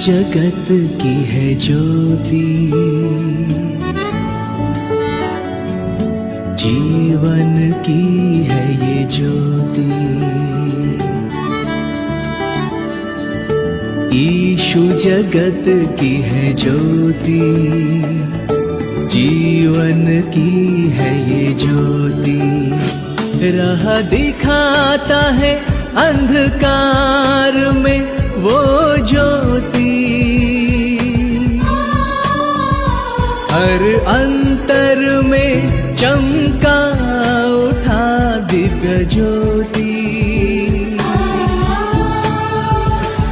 जगत की है ज्योति, जीवन की है ये ज्योति। यीशु जगत की है ज्योति, जीवन की है ये ज्योति। राह दिखाता है अंधकार में वो ज्योति, हर अंतर में चमका उठा दिव्य ज्योति।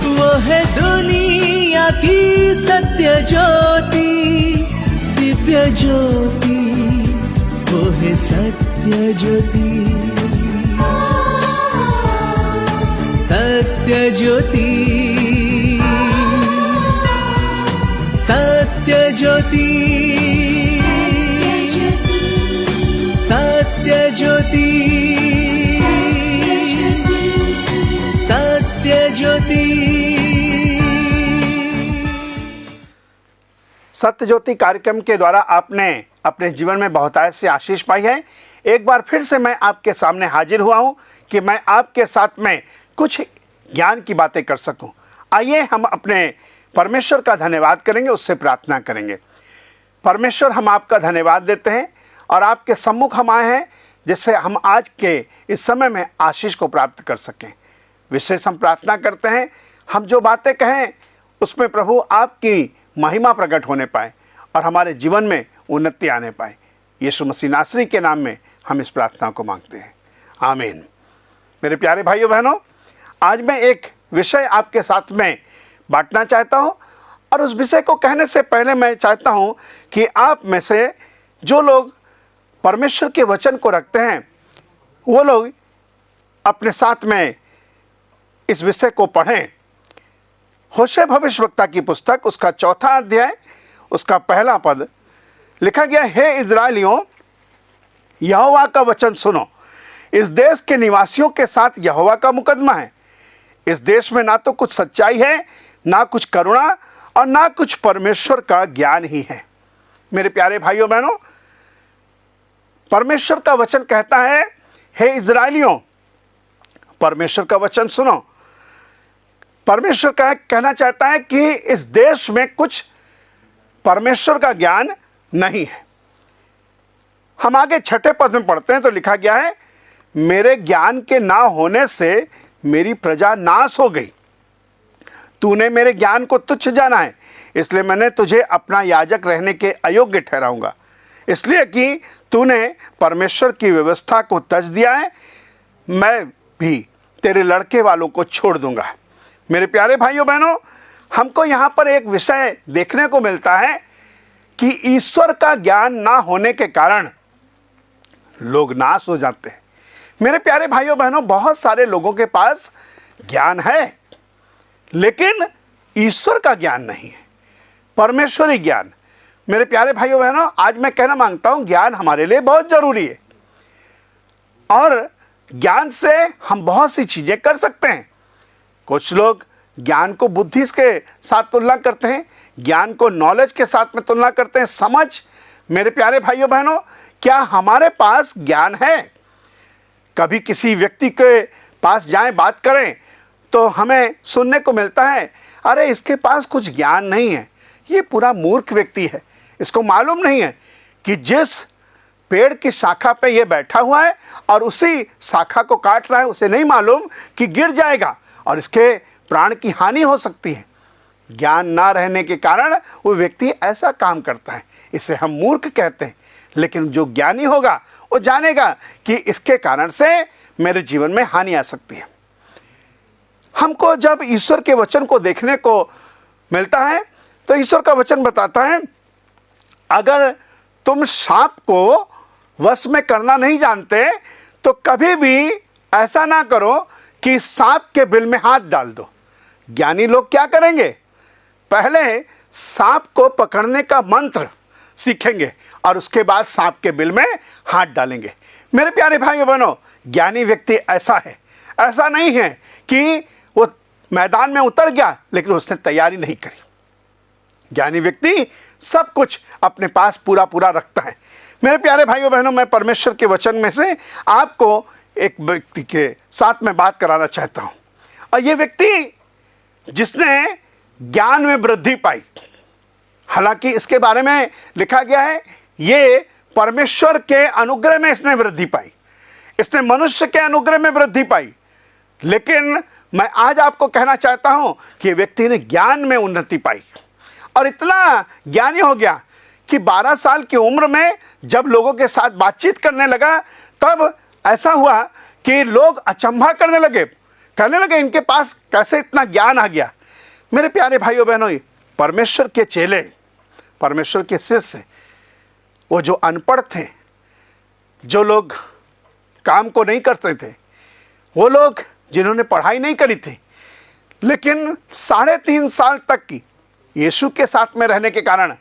वो है दुनिया की सत्य ज्योति, दिव्य ज्योति, वो है सत्य ज्योति, सत्य ज्योति, सत्य ज्योति, सत्य ज्योति, सत्य ज्योति। सत्य ज्योति कार्यक्रम के द्वारा आपने अपने जीवन में बहुतायत से आशीष पाई है। एक बार फिर से मैं आपके सामने हाजिर हुआ हूं कि मैं आपके साथ में कुछ ज्ञान की बातें कर सकूं। आइए हम अपने परमेश्वर का धन्यवाद करेंगे, उससे प्रार्थना करेंगे। परमेश्वर, हम आपका धन्यवाद देते हैं और आपके सम्मुख हम आए हैं जिससे हम आज के इस समय में आशीष को प्राप्त कर सकें। विशेष हम प्रार्थना करते हैं, हम जो बातें कहें उसमें प्रभु आपकी महिमा प्रकट होने पाए और हमारे जीवन में उन्नति आने पाए। यीशु मसीह नासरी के नाम में हम इस प्रार्थना को मांगते हैं, आमीन। मेरे प्यारे भाइयों बहनों, आज मैं एक विषय आपके साथ में बांटना चाहता हूं और उस विषय को कहने से पहले मैं चाहता हूं कि आप में से जो लोग परमेश्वर के वचन को रखते हैं वो लोग अपने साथ में इस विषय को पढ़ें। होशे भविष्यवक्ता की पुस्तक, उसका 4 अध्याय, उसका 1 पद लिखा गया, हे इज़राइलियों, यहोवा का वचन सुनो। इस देश के निवासियों के साथ यहोवा का मुकदमा है। इस देश में ना तो कुछ सच्चाई है, ना कुछ करुणा और ना कुछ परमेश्वर का ज्ञान ही है। मेरे प्यारे भाइयों बहनों, परमेश्वर का वचन कहता है, हे इज़राइलियों, परमेश्वर का वचन सुनो। परमेश्वर का कहना चाहता है कि इस देश में कुछ परमेश्वर का ज्ञान नहीं है। हम आगे 6 पद में पढ़ते हैं तो लिखा गया है, मेरे ज्ञान के ना होने से मेरी प्रजा नाश हो गई। तूने मेरे ज्ञान को तुच्छ जाना है, इसलिए मैंने तुझे अपना याजक रहने के अयोग्य ठहराऊंगा। इसलिए कि तूने परमेश्वर की व्यवस्था को तज दिया है, मैं भी तेरे लड़के वालों को छोड़ दूंगा। मेरे प्यारे भाइयों बहनों, हमको यहाँ पर एक विषय देखने को मिलता है कि ईश्वर का ज्ञान ना होने के कारण लोग नाश हो जाते हैं। मेरे प्यारे भाइयों बहनों, बहुत सारे लोगों के पास ज्ञान है लेकिन ईश्वर का ज्ञान नहीं है, परमेश्वरी ज्ञान। मेरे प्यारे भाइयों बहनों, आज मैं कहना मांगता हूं, ज्ञान हमारे लिए बहुत जरूरी है और ज्ञान से हम बहुत सी चीजें कर सकते हैं। कुछ लोग ज्ञान को बुद्धि के साथ तुलना करते हैं, ज्ञान को नॉलेज के साथ में तुलना करते हैं, समझ। मेरे प्यारे भाइयों बहनों, क्या हमारे पास ज्ञान है? कभी किसी व्यक्ति के पास जाएं, बात करें तो हमें सुनने को मिलता है, अरे इसके पास कुछ ज्ञान नहीं है, ये पूरा मूर्ख व्यक्ति है, इसको मालूम नहीं है कि जिस पेड़ की शाखा पे ये बैठा हुआ है और उसी शाखा को काट रहा है, उसे नहीं मालूम कि गिर जाएगा और इसके प्राण की हानि हो सकती है। ज्ञान ना रहने के कारण वो व्यक्ति ऐसा काम करता है, इसे हम मूर्ख कहते हैं। लेकिन जो ज्ञानी होगा वो जानेगा कि इसके कारण से मेरे जीवन में हानि आ सकती है। हमको जब ईश्वर के वचन को देखने को मिलता है तो ईश्वर का वचन बताता है, अगर तुम सांप को वश में करना नहीं जानते तो कभी भी ऐसा ना करो कि सांप के बिल में हाथ डाल दो। ज्ञानी लोग क्या करेंगे? पहले सांप को पकड़ने का मंत्र सीखेंगे और उसके बाद सांप के बिल में हाथ डालेंगे। मेरे प्यारे भाइयों बहनों, ज्ञानी व्यक्ति ऐसा है, ऐसा नहीं है कि वो मैदान में उतर गया लेकिन उसने तैयारी नहीं करी। ज्ञानी व्यक्ति सब कुछ अपने पास पूरा पूरा रखता है। मेरे प्यारे भाइयों बहनों, मैं परमेश्वर के वचन में से आपको एक व्यक्ति के साथ में बात कराना चाहता हूँ, और ये व्यक्ति जिसने ज्ञान में वृद्धि पाई। हालांकि इसके बारे में लिखा गया है ये परमेश्वर के अनुग्रह में इसने वृद्धि पाई, इसने मनुष्य के अनुग्रह में वृद्धि पाई। लेकिन मैं आज आपको कहना चाहता हूं कि व्यक्ति ने ज्ञान में उन्नति पाई और इतना ज्ञानी हो गया कि 12 साल की उम्र में जब लोगों के साथ बातचीत करने लगा तब ऐसा हुआ कि लोग अचंभा करने लगे, कहने लगे इनके पास कैसे इतना ज्ञान आ गया। मेरे प्यारे भाइयों बहनों, परमेश्वर के चेले, परमेश्वर के शिष्य, वो जो अनपढ़ थे, जो लोग काम को नहीं करते थे, वो लोग जिन्होंने पढ़ाई नहीं करी थी, लेकिन 3.5 साल तक की यीशु के साथ में रहने के कारण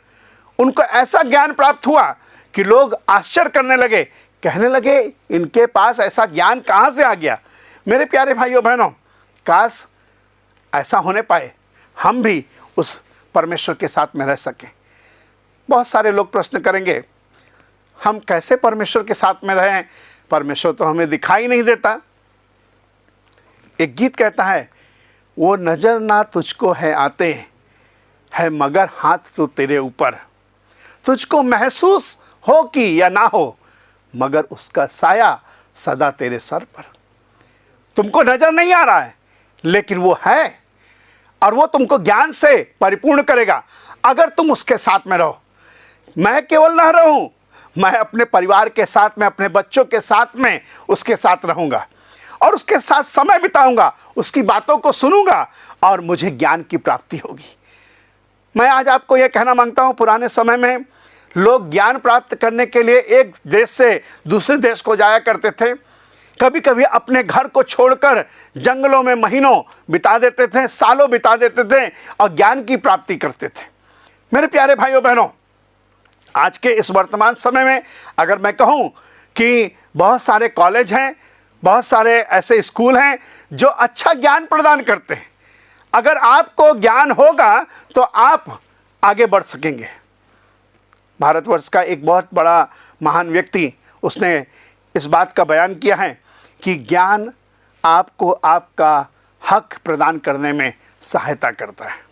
उनको ऐसा ज्ञान प्राप्त हुआ कि लोग आश्चर्य करने लगे, कहने लगे इनके पास ऐसा ज्ञान कहाँ से आ गया। मेरे प्यारे भाइयों बहनों, काश ऐसा होने पाए, हम भी उस परमेश्वर के साथ में रह सकें। बहुत सारे लोग प्रश्न करेंगे हम कैसे परमेश्वर के साथ में रहें, परमेश्वर तो हमें दिखाई नहीं देता। एक गीत कहता है, वो नजर ना तुझको है आते है मगर हाथ तो तेरे ऊपर, तुझको महसूस हो कि या ना हो मगर उसका साया सदा तेरे सर पर। तुमको नजर नहीं आ रहा है लेकिन वो है, और वो तुमको ज्ञान से परिपूर्ण करेगा अगर तुम उसके साथ में रहो। मैं केवल ना रहूं, मैं अपने परिवार के साथ में, अपने बच्चों के साथ में उसके साथ रहूंगा और उसके साथ समय बिताऊंगा, उसकी बातों को सुनूंगा और मुझे ज्ञान की प्राप्ति होगी। मैं आज आपको यह कहना मांगता हूं, पुराने समय में लोग ज्ञान प्राप्त करने के लिए एक देश से दूसरे देश को जाया करते थे। कभी कभी अपने घर को छोड़कर जंगलों में महीनों बिता देते थे, सालों बिता देते थे और ज्ञान की प्राप्ति करते थे। मेरे प्यारे भाइयों बहनों, आज के इस वर्तमान समय में अगर मैं कहूं कि बहुत सारे कॉलेज हैं, बहुत सारे ऐसे स्कूल हैं जो अच्छा ज्ञान प्रदान करते हैं। अगर आपको ज्ञान होगा तो आप आगे बढ़ सकेंगे। भारतवर्ष का एक बहुत बड़ा महान व्यक्ति, उसने इस बात का बयान किया है कि ज्ञान आपको आपका हक प्रदान करने में सहायता करता है।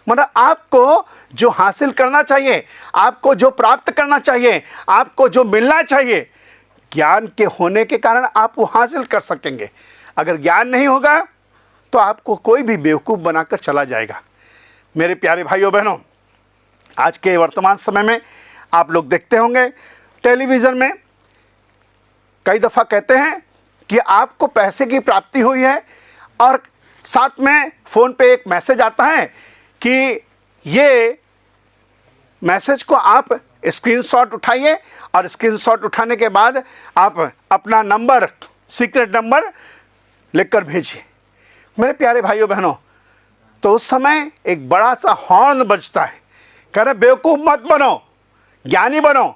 मतलब आपको जो हासिल करना चाहिए, आपको जो प्राप्त करना चाहिए, आपको जो मिलना चाहिए, ज्ञान के होने के कारण आप वो हासिल कर सकेंगे। अगर ज्ञान नहीं होगा तो आपको कोई भी बेवकूफ़ बनाकर चला जाएगा। मेरे प्यारे भाइयों बहनों, आज के वर्तमान समय में आप लोग देखते होंगे टेलीविज़न में कई दफ़ा कहते हैं कि आपको पैसे की प्राप्ति हुई है और साथ में फ़ोन पे एक मैसेज आता है कि ये मैसेज को आप स्क्रीनशॉट उठाइए और स्क्रीनशॉट उठाने के बाद आप अपना नंबर, सीक्रेट नंबर लिखकर भेजिए। मेरे प्यारे भाइयों बहनों, तो उस समय एक बड़ा सा हॉर्न बजता है, कह रहे बेवकूफ़ मत बनो, ज्ञानी बनो।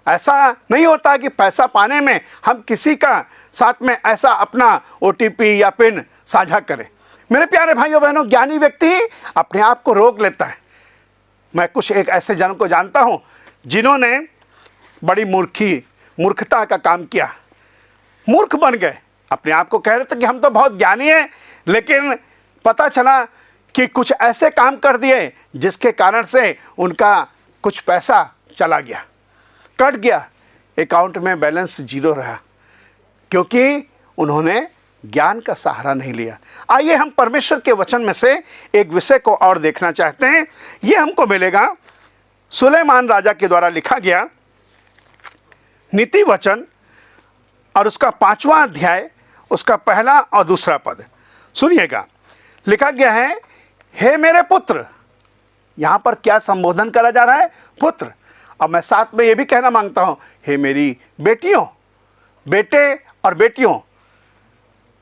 ऐसा नहीं होता कि पैसा पाने में हम किसी का साथ में ऐसा अपना OTP या पिन साझा करें। मेरे प्यारे भाइयों बहनों, ज्ञानी व्यक्ति अपने आप को रोक लेता है। मैं कुछ एक ऐसे जनों को जानता हूं जिन्होंने बड़ी मूर्खता का काम किया, मूर्ख बन गए। अपने आप को कह रहे थे कि हम तो बहुत ज्ञानी हैं, लेकिन पता चला कि कुछ ऐसे काम कर दिए जिसके कारण से उनका कुछ पैसा चला गया, कट गया, अकाउंट में बैलेंस 0 रहा, क्योंकि उन्होंने ज्ञान का सहारा नहीं लिया। आइए हम परमेश्वर के वचन में से एक विषय को और देखना चाहते हैं। ये हमको मिलेगा सुलेमान राजा के द्वारा लिखा गया नीति वचन और उसका 5वां अध्याय, उसका 1 और 2 पद। सुनिएगा, लिखा गया है, हे मेरे पुत्र। यहाँ पर क्या संबोधन करा जा रहा है? पुत्र। अब मैं साथ में ये भी कहना मांगता हूँ, हे मेरी बेटियों, बेटे और बेटियों,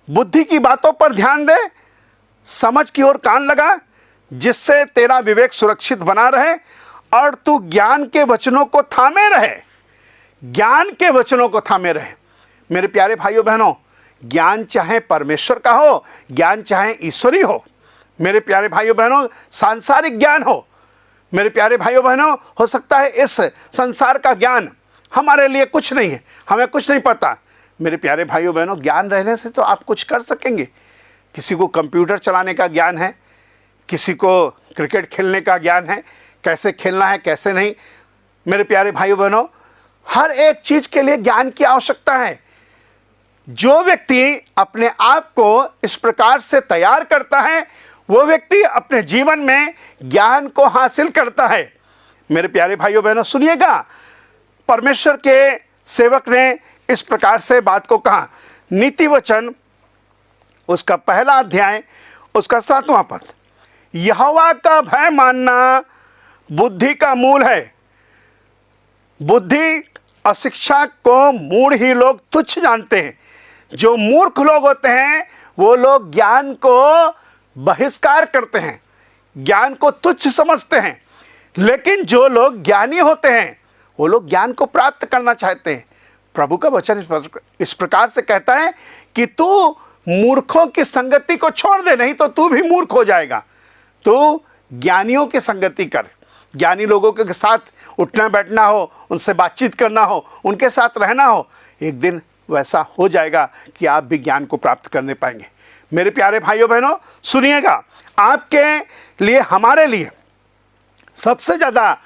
बुद्धि की बातों पर ध्यान दे, समझ की ओर कान लगा, जिससे तेरा विवेक सुरक्षित बना रहे और तू ज्ञान के वचनों को थामे रहे। ज्ञान के वचनों को थामे रहे। मेरे प्यारे भाइयों बहनों, ज्ञान चाहे परमेश्वर का हो, ज्ञान चाहे ईश्वरी हो, मेरे प्यारे भाइयों बहनों, सांसारिक ज्ञान हो, मेरे प्यारे भाइयों बहनों, हो सकता है इस संसार का ज्ञान हमारे लिए कुछ नहीं है, हमें कुछ नहीं पता। मेरे प्यारे भाइयों बहनों, ज्ञान रहने से तो आप कुछ कर सकेंगे। किसी को कंप्यूटर चलाने का ज्ञान है, किसी को क्रिकेट खेलने का ज्ञान है, कैसे खेलना है कैसे नहीं। मेरे प्यारे भाइयों बहनों, हर एक चीज़ के लिए ज्ञान की आवश्यकता है। जो व्यक्ति अपने आप को इस प्रकार से तैयार करता है, वो व्यक्ति अपने जीवन में ज्ञान को हासिल करता है। मेरे प्यारे भाइयों बहनों, सुनिएगा, परमेश्वर के सेवक ने इस प्रकार से बात को कहा। नीति वचन उसका 1 अध्याय उसका 7वां पद, यहोवा का भय मानना बुद्धि का मूल है। बुद्धि और शिक्षा को मूढ़ ही लोग तुच्छ जानते हैं। जो मूर्ख लोग होते हैं वो लोग ज्ञान को बहिष्कार करते हैं, ज्ञान को तुच्छ समझते हैं। लेकिन जो लोग ज्ञानी होते हैं वो लोग ज्ञान को प्राप्त करना चाहते हैं। प्रभु का वचन इस प्रकार से कहता है कि तू मूर्खों की संगति को छोड़ दे, नहीं तो तू भी मूर्ख हो जाएगा। तू ज्ञानियों की संगति कर, ज्ञानी लोगों के साथ उठना बैठना हो, उनसे बातचीत करना हो, उनके साथ रहना हो। एक दिन वैसा हो जाएगा कि आप भी ज्ञान को प्राप्त करने पाएंगे। मेरे प्यारे भाइयों बहनों, सुनिएगा, आपके लिए, हमारे लिए सबसे ज़्यादा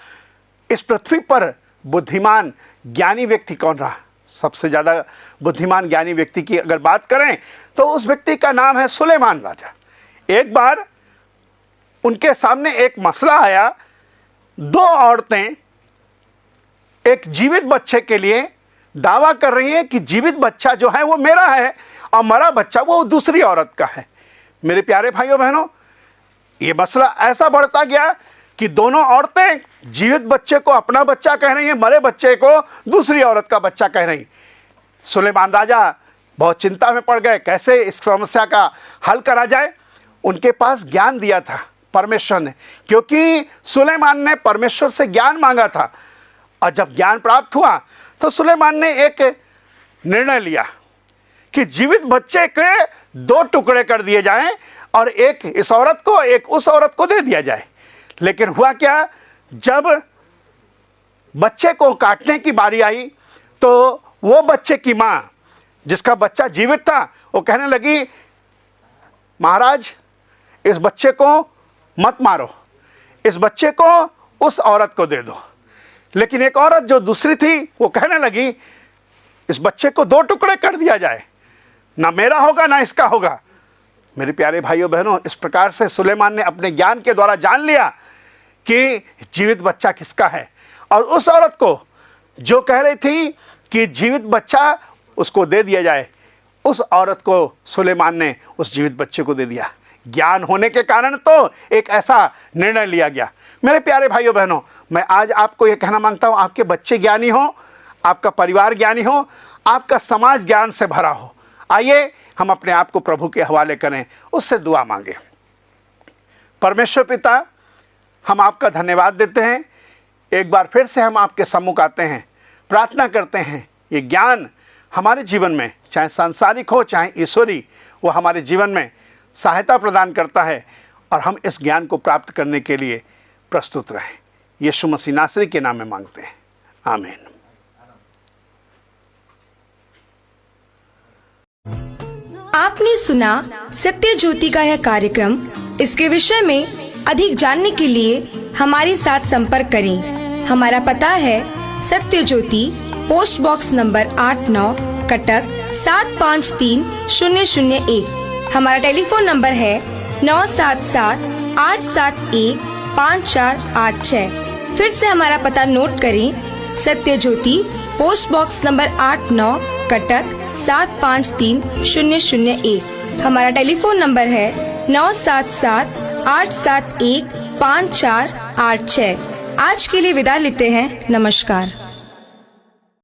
इस पृथ्वी पर बुद्धिमान ज्ञानी व्यक्ति कौन रहा? सबसे ज़्यादा बुद्धिमान ज्ञानी व्यक्ति की अगर बात करें तो उस व्यक्ति का नाम है सुलेमान राजा। एक बार उनके सामने एक मसला आया। 2 औरतें एक जीवित बच्चे के लिए दावा कर रही हैं कि जीवित बच्चा जो है वो मेरा है और मरा बच्चा वो दूसरी औरत का है। मेरे प्यारे भाइयों बहनों, ये मसला ऐसा बढ़ता गया कि दोनों औरतें जीवित बच्चे को अपना बच्चा कह रही हैं, मरे बच्चे को दूसरी औरत का बच्चा कह रही। सुलेमान राजा बहुत चिंता में पड़ गए, कैसे इस समस्या का हल करा जाए। उनके पास ज्ञान दिया था परमेश्वर ने, क्योंकि सुलेमान ने परमेश्वर से ज्ञान मांगा था। और जब ज्ञान प्राप्त हुआ तो सुलेमान ने एक निर्णय लिया कि जीवित बच्चे के 2 टुकड़े कर दिए जाएं और एक इस औरत को एक उस औरत को दे दिया जाए। लेकिन हुआ क्या, जब बच्चे को काटने की बारी आई तो वो बच्चे की माँ, जिसका बच्चा जीवित था, वो कहने लगी, महाराज इस बच्चे को मत मारो, इस बच्चे को उस औरत को दे दो। लेकिन एक औरत जो दूसरी थी वो कहने लगी, इस बच्चे को 2 टुकड़े कर दिया जाए, ना मेरा होगा ना इसका होगा। मेरे प्यारे भाइयों बहनों, इस प्रकार से सुलेमान ने अपने ज्ञान के द्वारा जान लिया कि जीवित बच्चा किसका है। और उस औरत को जो कह रही थी कि जीवित बच्चा उसको दे दिया जाए, उस औरत को सुलेमान ने उस जीवित बच्चे को दे दिया। ज्ञान होने के कारण तो एक ऐसा निर्णय लिया गया। मेरे प्यारे भाइयों बहनों, मैं आज आपको ये कहना मांगता हूँ, आपके बच्चे ज्ञानी हो, आपका परिवार ज्ञानी हो, आपका समाज ज्ञान से भरा हो। आइए हम अपने आप को प्रभु के हवाले करें, उससे दुआ मांगे। परमेश्वर पिता, हम आपका धन्यवाद देते हैं। एक बार फिर से हम आपके सम्मुख आते हैं, प्रार्थना करते हैं ये ज्ञान हमारे जीवन में, चाहे सांसारिक हो चाहे ईश्वरी, वो हमारे जीवन में सहायता प्रदान करता है और हम इस ज्ञान को प्राप्त करने के लिए प्रस्तुत रहें। यीशु मसीह नासरी के नाम में मांगते हैं, आमीन। आपने सुना सत्य ज्योति का यह कार्यक्रम। इसके विषय में अधिक जानने के लिए हमारे साथ संपर्क करें। हमारा पता है सत्य ज्योति, पोस्ट बॉक्स नंबर 89, कटक 753001। हमारा टेलीफोन नंबर है 9778715486। फिर से हमारा पता नोट करें, सत्य ज्योति, पोस्ट बॉक्स नंबर 89, कटक 753001। हमारा टेलीफोन नंबर है 9778715486। आज के लिए विदा लेते हैं, नमस्कार।